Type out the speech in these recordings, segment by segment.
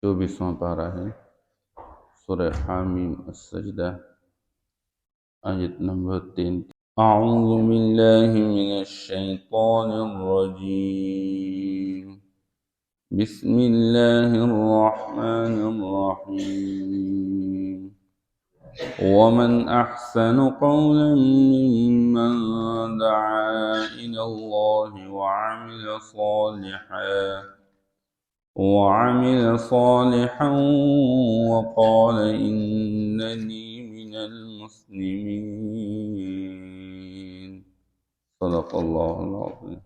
24واں پارہ ہے، سورہ حامیم السجدہ، آیت نمبر 33۔ اعوذ باللہ من الشیطان الرجیم، بسم اللہ الرحمن الرحیم۔ ومن احسن قولا ممن دعا الى اللہ وعمل صالحا وقال اننی من المسلمین۔ صدق اللہ العظیم۔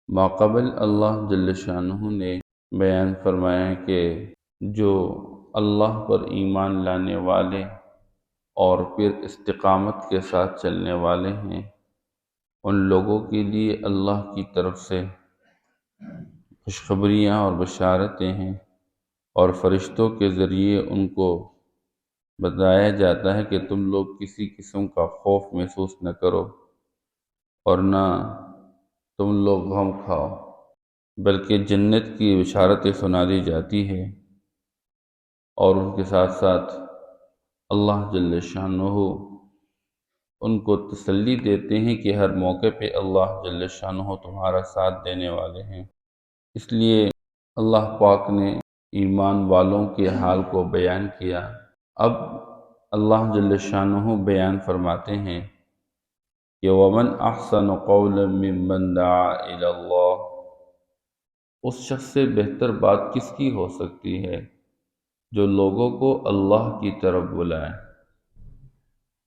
ماقبل اللہ جل شانہ نے بیان فرمایا کہ جو اللہ پر ایمان لانے والے اور پھر استقامت کے ساتھ چلنے والے ہیں، ان لوگوں کے لیے اللہ کی طرف سے خوشخبریاں اور بشارتیں ہیں، اور فرشتوں کے ذریعے ان کو بتایا جاتا ہے کہ تم لوگ کسی قسم کا خوف محسوس نہ کرو اور نہ تم لوگ غم کھاؤ، بلکہ جنت کی بشارتیں سنا دی جاتی ہے۔ اور ان کے ساتھ ساتھ اللہ جل شانہ ان کو تسلی دیتے ہیں کہ ہر موقع پہ اللہ جل شانہ تمہارا ساتھ دینے والے ہیں۔ اس لیے اللہ پاک نے ایمان والوں کے حال کو بیان کیا۔ اب اللہ جل شانہ بیان فرماتے ہیں کہ وَمَنْ أَحْسَنُ قَوْلًا مِّمَّنْ دَعَا إِلَى اللَّهِ، اس شخص سے بہتر بات کس کی ہو سکتی ہے جو لوگوں کو اللہ کی طرف بلائے،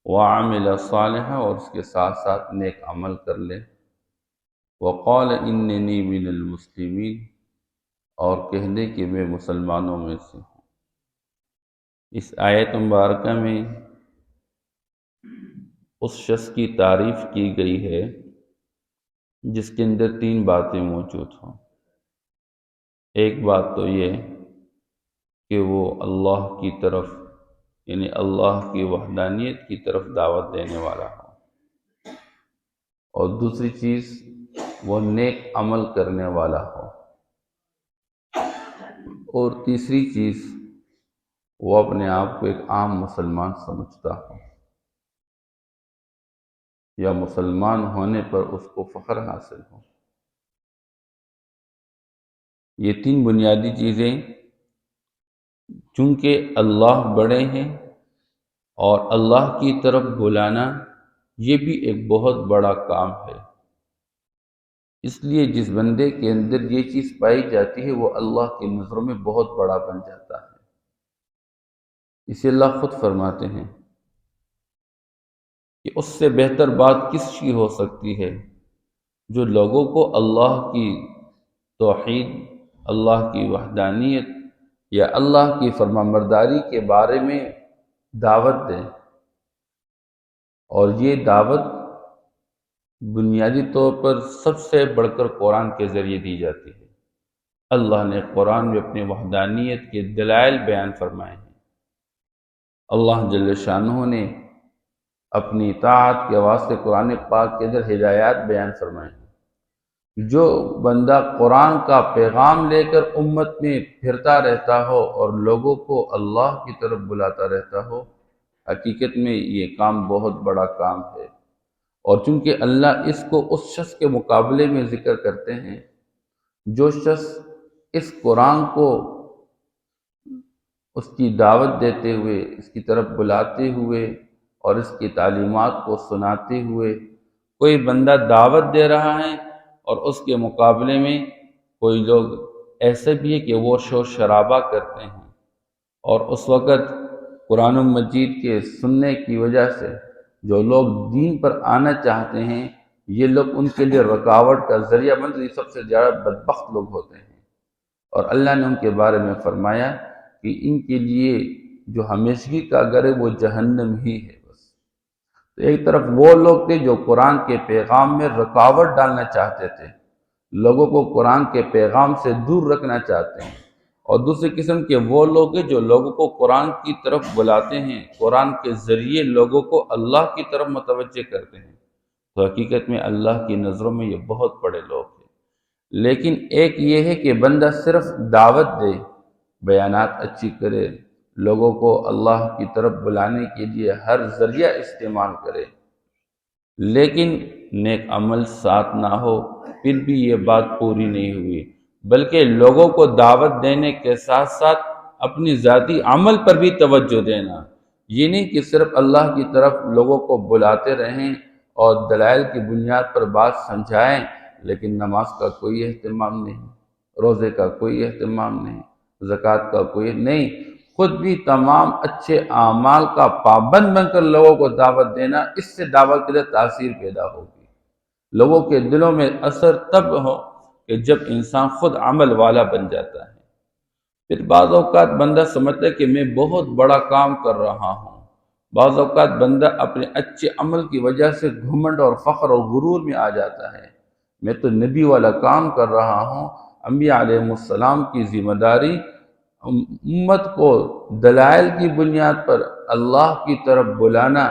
وَعَمِلَ صَالِحًا، اور اس کے ساتھ ساتھ نیک عمل کر لے، وَقَالَ إِنَّنِي مِنَ الْمُسْلِمِينَ، اور کہہ دے کہ میں مسلمانوں میں سے ہوں۔ اس آیت مبارکہ میں اس شخص کی تعریف کی گئی ہے جس کے اندر 3 باتیں موجود ہوں۔ ایک بات تو یہ کہ وہ اللہ کی طرف، یعنی اللہ کی وحدانیت کی طرف دعوت دینے والا ہو، اور دوسری چیز وہ نیک عمل کرنے والا ہو، اور تیسری چیز وہ اپنے آپ کو ایک عام مسلمان سمجھتا ہو، یا مسلمان ہونے پر اس کو فخر حاصل ہو۔ یہ 3 بنیادی چیزیں چونکہ اللہ بڑے ہیں اور اللہ کی طرف بلانا یہ بھی ایک بہت بڑا کام ہے، اس لیے جس بندے کے اندر یہ چیز پائی جاتی ہے وہ اللہ کی نظروں میں بہت بڑا بن جاتا ہے۔ اسے اللہ خود فرماتے ہیں کہ اس سے بہتر بات کس کی ہو سکتی ہے جو لوگوں کو اللہ کی توحید، اللہ کی وحدانیت یا اللہ کی فرمانبرداری کے بارے میں دعوت دیں۔ اور یہ دعوت بنیادی طور پر سب سے بڑھ کر قرآن کے ذریعے دی جاتی ہے۔ اللہ نے قرآن میں اپنے وحدانیت کے دلائل بیان فرمائے ہیں۔ اللہ جل شانہ نے اپنی اطاعت کے واسطے قرآن پاک کے اندر ہدایات بیان فرمائے ہیں۔ جو بندہ قرآن کا پیغام لے کر امت میں پھرتا رہتا ہو اور لوگوں کو اللہ کی طرف بلاتا رہتا ہو، حقیقت میں یہ کام بہت بڑا کام ہے۔ اور چونکہ اللہ اس کو اس شخص کے مقابلے میں ذکر کرتے ہیں جو شخص اس قرآن کو اس کی دعوت دیتے ہوئے، اس کی طرف بلاتے ہوئے اور اس کی تعلیمات کو سناتے ہوئے، کوئی بندہ دعوت دے رہا ہے اور اس کے مقابلے میں کوئی لوگ ایسے بھی ہے کہ وہ شور شرابہ کرتے ہیں، اور اس وقت قرآن مجید کے سننے کی وجہ سے جو لوگ دین پر آنا چاہتے ہیں یہ لوگ ان کے لیے رکاوٹ کا ذریعہ بنتے ہیں، سب سے زیادہ بدبخت لوگ ہوتے ہیں۔ اور اللہ نے ان کے بارے میں فرمایا کہ ان کے لیے جو ہمیشگی کا گھر ہے وہ جہنم ہی ہے بس۔ تو ایک طرف وہ لوگ تھے جو قرآن کے پیغام میں رکاوٹ ڈالنا چاہتے تھے، لوگوں کو قرآن کے پیغام سے دور رکھنا چاہتے ہیں، اور دوسری قسم کے وہ لوگ ہیں جو لوگوں کو قرآن کی طرف بلاتے ہیں، قرآن کے ذریعے لوگوں کو اللہ کی طرف متوجہ کرتے ہیں۔ تو حقیقت میں اللہ کی نظروں میں یہ بہت بڑے لوگ ہیں۔ لیکن ایک یہ ہے کہ بندہ صرف دعوت دے، بیانات اچھی کرے، لوگوں کو اللہ کی طرف بلانے کے لیے ہر ذریعہ استعمال کرے، لیکن نیک عمل ساتھ نہ ہو، پھر بھی یہ بات پوری نہیں ہوئی، بلکہ لوگوں کو دعوت دینے کے ساتھ ساتھ اپنی ذاتی عمل پر بھی توجہ دینا۔ یہ نہیں کہ صرف اللہ کی طرف لوگوں کو بلاتے رہیں اور دلائل کی بنیاد پر بات سمجھائیں، لیکن نماز کا کوئی اہتمام نہیں، روزے کا کوئی اہتمام نہیں، زکوٰۃ کا کوئی نہیں، خود بھی تمام اچھے اعمال کا پابند بن کر لوگوں کو دعوت دینا۔ اس سے دعوت کے لیے تاثیر پیدا ہوگی، لوگوں کے دلوں میں اثر تب ہو کہ جب انسان خود عمل والا بن جاتا ہے۔ پھر بعض اوقات بندہ سمجھتا ہے کہ میں بہت بڑا کام کر رہا ہوں، بعض اوقات بندہ اپنے اچھے عمل کی وجہ سے گھمنڈ اور فخر اور غرور میں آ جاتا ہے، میں تو نبی والا کام کر رہا ہوں۔ انبیاء علیہ السلام کی ذمہ داری امت کو دلائل کی بنیاد پر اللہ کی طرف بلانا،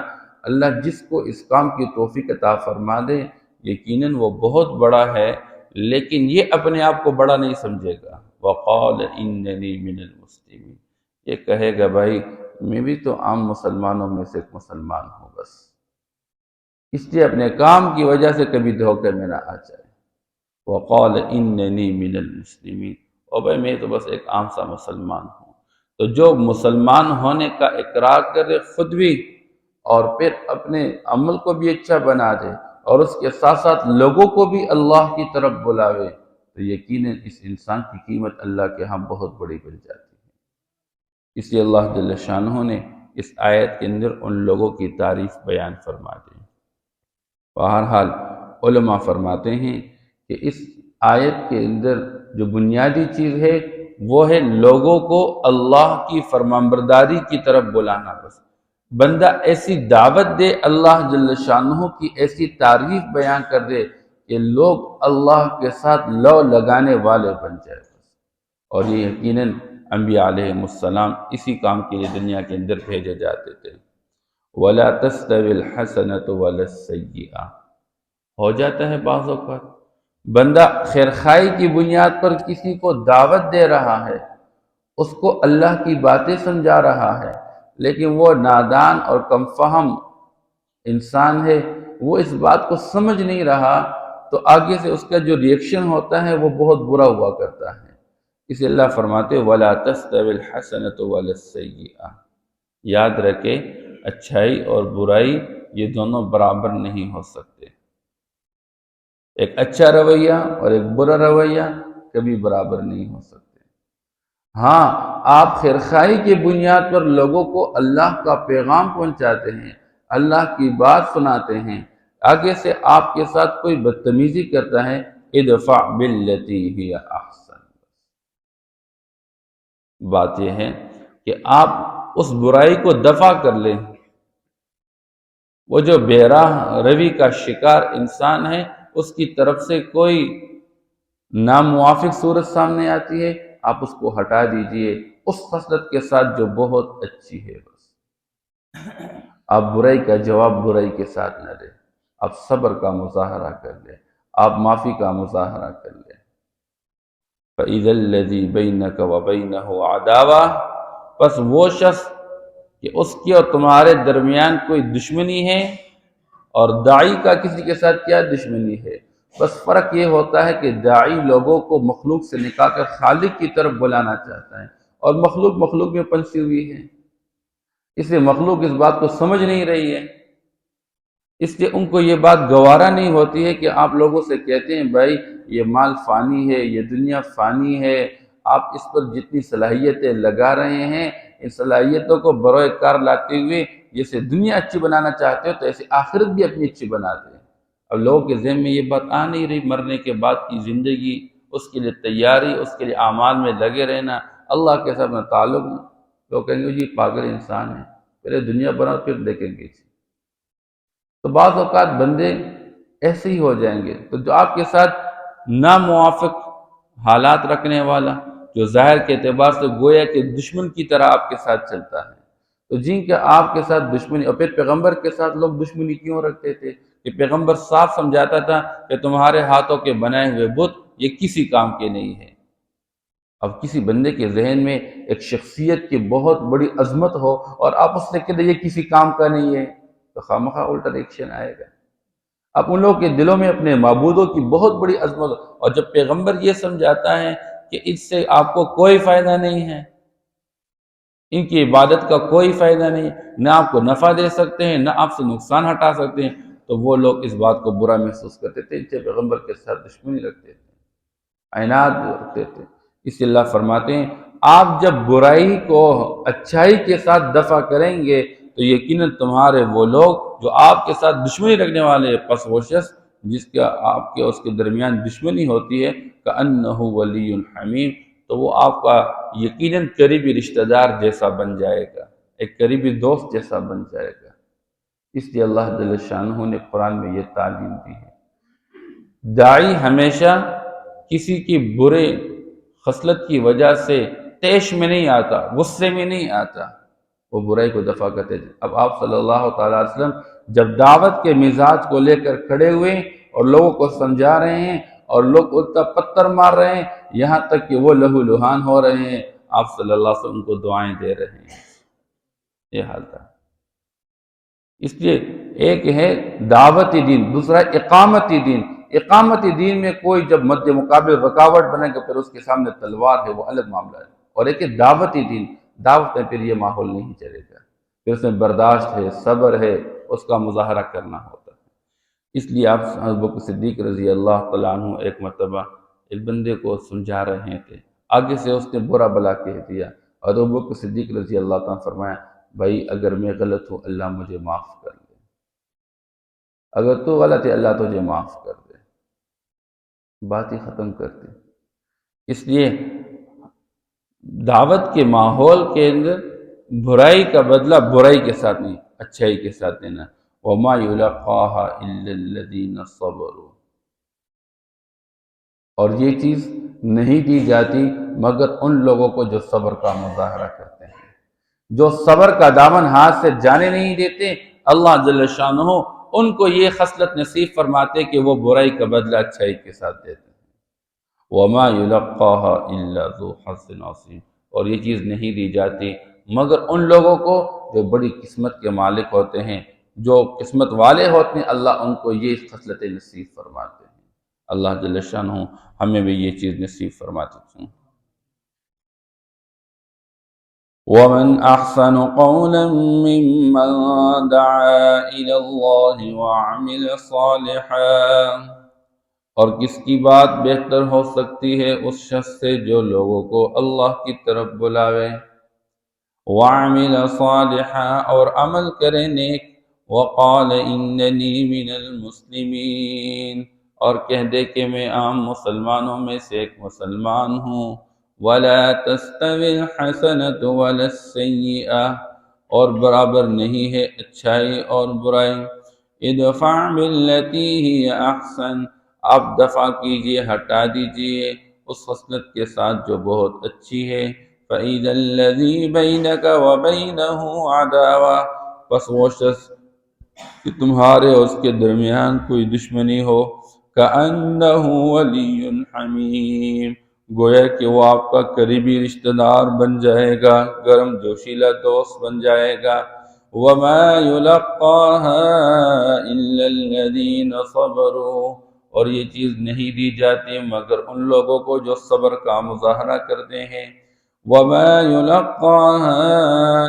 اللہ جس کو اس کام کی توفیق عطا فرما دے یقیناً وہ بہت بڑا ہے، لیکن یہ اپنے آپ کو بڑا نہیں سمجھے گا۔ وقال اننی من المسلمین، یہ کہے گا بھائی میں بھی تو عام مسلمانوں میں سے ایک مسلمان ہوں بس، اس لیے اپنے کام کی وجہ سے کبھی دھوکے میں نہ آ جائے۔ وقال اننی من المسلمین، اور بھائی میں تو بس ایک عام سا مسلمان ہوں۔ تو جو مسلمان ہونے کا اقرار کرے خود بھی، اور پھر اپنے عمل کو بھی اچھا بنا دے، اور اس کے ساتھ ساتھ لوگوں کو بھی اللہ کی طرف بلاوے، تو یقیناً اس انسان کی قیمت اللہ کے ہاں بہت بڑی بن جاتی ہے۔ اس لیے اللہ جل شانہ نے اس آیت کے اندر ان لوگوں کی تعریف بیان فرما دی۔ بہرحال علماء فرماتے ہیں کہ اس آیت کے اندر جو بنیادی چیز ہے وہ ہے لوگوں کو اللہ کی فرمانبرداری کی طرف بلانا۔ بس بندہ ایسی دعوت دے، اللہ جل شانہ کی ایسی تعریف بیان کر دے کہ لوگ اللہ کے ساتھ لو لگانے والے بن جائے بس۔ اور یہ یقیناً انبیاء علیہ السلام اسی کام کے لیے دنیا کے اندر بھیجے جاتے تھے۔ وَلَا تَسْتَوِي الْحَسَنَةُ وَلَا السَّيِّئَةُ، ہو جاتا ہے بعض اوقات بندہ خیرخواہی کی بنیاد پر کسی کو دعوت دے رہا ہے، اس کو اللہ کی باتیں سمجھا رہا ہے، لیکن وہ نادان اور کم فہم انسان ہے، وہ اس بات کو سمجھ نہیں رہا، تو آگے سے اس کا جو ریئیکشن ہوتا ہے وہ بہت برا ہوا کرتا ہے۔ اسے اللہ فرماتے وَلَا تَسْتَوِي الْحَسَنَةُ وَلَا السَّيِّئَةُ، یاد رکھے اچھائی اور برائی یہ دونوں برابر نہیں ہو سکتے، ایک اچھا رویہ اور ایک برا رویہ کبھی برابر نہیں ہو سکتے۔ ہاں آپ خیرخواہی کی بنیاد پر لوگوں کو اللہ کا پیغام پہنچاتے ہیں، اللہ کی بات سناتے ہیں، آگے سے آپ کے ساتھ کوئی بدتمیزی کرتا ہے ادفع باللتی ہی احسن، بات یہ ہے کہ آپ اس برائی کو دفع کر لیں۔ وہ جو بے راہ روی کا شکار انسان ہے اس کی طرف سے کوئی ناموافق صورت سامنے آتی ہے، آپ اس کو ہٹا دیجئے اس خصلت کے ساتھ جو بہت اچھی ہے۔ بس آپ برائی کا جواب برائی کے ساتھ نہ دیں، آپ صبر کا مظاہرہ کر لیں، آپ معافی کا مظاہرہ کر لیں۔ فَإِذَا الَّذِي بَيْنَكَ وَبَيْنَهُ عَدَاوَةٌ، پس وہ شخص کہ اس کی اور تمہارے درمیان کوئی دشمنی ہے، اور داعی کا کسی کے ساتھ کیا دشمنی ہے، بس فرق یہ ہوتا ہے کہ داعی لوگوں کو مخلوق سے نکال کر خالق کی طرف بلانا چاہتا ہے، اور مخلوق مخلوق میں پنسی ہوئی ہے، اس لیے مخلوق اس بات کو سمجھ نہیں رہی ہے، اس لیے ان کو یہ بات گوارا نہیں ہوتی ہے کہ آپ لوگوں سے کہتے ہیں بھائی یہ مال فانی ہے، یہ دنیا فانی ہے، آپ اس پر جتنی صلاحیتیں لگا رہے ہیں ان صلاحیتوں کو بروئے کار لاتے ہوئے جیسے دنیا اچھی بنانا چاہتے ہو تو ایسے آخرت بھی اپنی اچھی بنا دیں۔ اب لوگوں کے ذہن میں یہ بات آ نہیں رہی، مرنے کے بعد کی زندگی، اس کے لیے تیاری، اس کے لیے اعمال میں لگے رہنا، اللہ کے ساتھ میں تعلق، لوگ کہیں گے جی پاگل انسان ہے، پہلے دنیا بناؤ پھر دیکھیں گے۔ تو بعض اوقات بندے ایسے ہی ہو جائیں گے، تو جو آپ کے ساتھ ناموافق حالات رکھنے والا، جو ظاہر کے اعتبار سے گویا کہ دشمن کی طرح آپ کے ساتھ چلتا ہے، تو جن کے آپ کے ساتھ دشمنی، اور پھر پیغمبر کے ساتھ لوگ دشمنی کیوں رکھتے تھے کہ پیغمبر صاف سمجھاتا تھا کہ تمہارے ہاتھوں کے بنائے ہوئے بت یہ کسی کام کے نہیں ہے، اب کسی بندے کے ذہن میں ایک شخصیت کی بہت بڑی عظمت ہو اور آپ اس سے کہتے یہ کسی کام کا نہیں ہے تو خواہ الٹا ریئیکشن آئے گا۔ اب ان لوگوں کے دلوں میں اپنے معبودوں کی بہت بڑی عظمت ہو، اور جب پیغمبر یہ سمجھاتا ہے کہ اس سے آپ کو کوئی فائدہ نہیں ہے، ان کی عبادت کا کوئی فائدہ نہیں، نہ آپ کو نفع دے سکتے ہیں نہ آپ سے نقصان ہٹا سکتے ہیں، تو وہ لوگ اس بات کو برا محسوس کرتے تھے، ان سے پیغمبر کے ساتھ دشمنی رکھتے تھے، عناد رکھتے تھے۔ اس لیے اللہ فرماتے ہیں آپ جب برائی کو اچھائی کے ساتھ دفع کریں گے تو یقیناً تمہارے وہ لوگ جو آپ کے ساتھ دشمنی رکھنے والے ہیں، پس وہ شخص جس کا آپ کے اس کے درمیان دشمنی ہوتی ہے کأنہ ولی حمیم، تو وہ آپ کا یقیناً قریبی رشتہ دار جیسا بن جائے گا، ایک قریبی دوست جیسا بن جائے گا۔ اس لیے اللہ جل شانہ نے قرآن میں یہ تعلیم دی ہے۔ داعی ہمیشہ کسی کی برے خصلت کی وجہ سے طیش میں نہیں آتا، غصے میں نہیں آتا، وہ برائی کو دفع کرتے تھے۔ اب آپ صلی اللہ تعالیٰ علیہ وسلم جب دعوت کے مزاج کو لے کر کھڑے ہوئے اور لوگوں کو سمجھا رہے ہیں اور لوگ الٹا پتھر مار رہے ہیں، یہاں تک کہ وہ لہو لہان ہو رہے ہیں، آپ صلی اللہ علیہ وسلم کو دعائیں دے رہے ہیں۔ یہ حال تھا۔ اس لیے ایک ہے دعوتی دین، دوسرا اقامتی دین۔ اقامتی دین میں کوئی جب مد مقابل رکاوٹ بنے گا پھر اس کے سامنے تلوار ہے، وہ الگ معاملہ ہے، اور ایک ہے دعوتی دین، دعوت میں پھر یہ ماحول نہیں چلے گا، پھر اس میں برداشت ہے، صبر ہے، اس کا مظاہرہ کرنا ہوتا ہے۔ اس لیے آپ ابوبکر صدیق رضی اللہ تعالیٰ عنہ ایک مرتبہ ایک بندے کو سمجھا رہے تھے، آگے سے اس نے برا بلا کہہ دیا، اور ابوبکر صدیق رضی اللہ تعالیٰ عنہ فرمایا بھائی اگر میں غلط ہوں اللہ مجھے معاف کر دے، اگر تو غلط ہے اللہ تجھے معاف کر دے، بات ہی ختم کر دی۔ اس لیے دعوت کے ماحول کے اندر برائی کا بدلہ برائی کے ساتھ نہیں، اچھائی کے ساتھ دینا۔ وَمَا يُلَقَّاهَا إِلَّا الَّذِينَ صَبَرُوا، اور یہ چیز نہیں دی جاتی مگر ان لوگوں کو جو صبر کا مظاہرہ کرتے ہیں، جو صبر کا دامن ہاتھ سے جانے نہیں دیتے۔ اللہ جل شانہ ان کو یہ خصلت نصیب فرماتے کہ وہ برائی کا بدلہ اچھائی کے ساتھ دیتے ہیں۔ وَمَا يُلَقَّاهَا إِلَّا ذُو حَظٍّ عَظِيمٍ، اور یہ چیز نہیں دی جاتی مگر ان لوگوں کو جو بڑی قسمت کے مالک ہوتے ہیں، جو قسمت والے ہوتے ہیں، اللہ ان کو یہ خصلت نصیب فرماتے ہیں۔ اللہ جل شانہ ہمیں بھی یہ چیز نصیب فرماتے ہیں۔ وَمَنْ أَحْسَنُ قَوْلًا مِّمَّنْ دَعَا إِلَى اللَّهِ وَعَمِلَ صَالِحًا، اور کس کی بات بہتر ہو سکتی ہے اس شخص سے جو لوگوں کو اللہ کی طرف بلاوے، وَعَمِلَ صَالِحًا، اور عمل کرے نیک، وَقَالَ إِنَّنِي مِنَ الْمُسْلِمِينَ، اور کہہ دے کہ میں عام مسلمانوں میں سے ایک مسلمان ہوں۔ وَلَا تَسْتَوِي الْحَسَنَةُ وَلَا السَّيِّئَةُ، اور برابر نہیں ہے اچھائی اور برائی۔ ادفع بالتي هي احسن، آپ دفع کیجئے، ہٹا دیجئے اس خصلت کے ساتھ جو بہت اچھی ہے۔ فَإِذَا الَّذِي بَيْنَكَ وَبَيْنَهُ عَدَاوَةٌ، پس وہ شخص کہ تمہارے اس کے درمیان کوئی دشمنی ہو، كَأَنَّهُ وَلِيٌّ حَمِيمٌ، گویا کہ وہ آپ کا قریبی رشتہ دار بن جائے گا، گرم جوشیلا دوست بن جائے گا۔ وَمَا يُلَقَّاهَا إِلَّا الَّذِينَ صَبَرُوا، اور یہ چیز نہیں دی جاتی مگر ان لوگوں کو جو صبر کا مظاہرہ کرتے ہیں۔ وَمَا يُلَقَّاهَا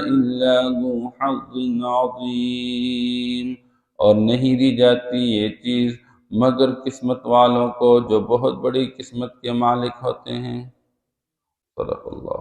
إِلَّا ذُو حَظٍّ عَظِيمٍ، اور نہیں دی جاتی یہ چیز مگر قسمت والوں کو جو بہت بڑی قسمت کے مالک ہوتے ہیں۔ صدق اللہ۔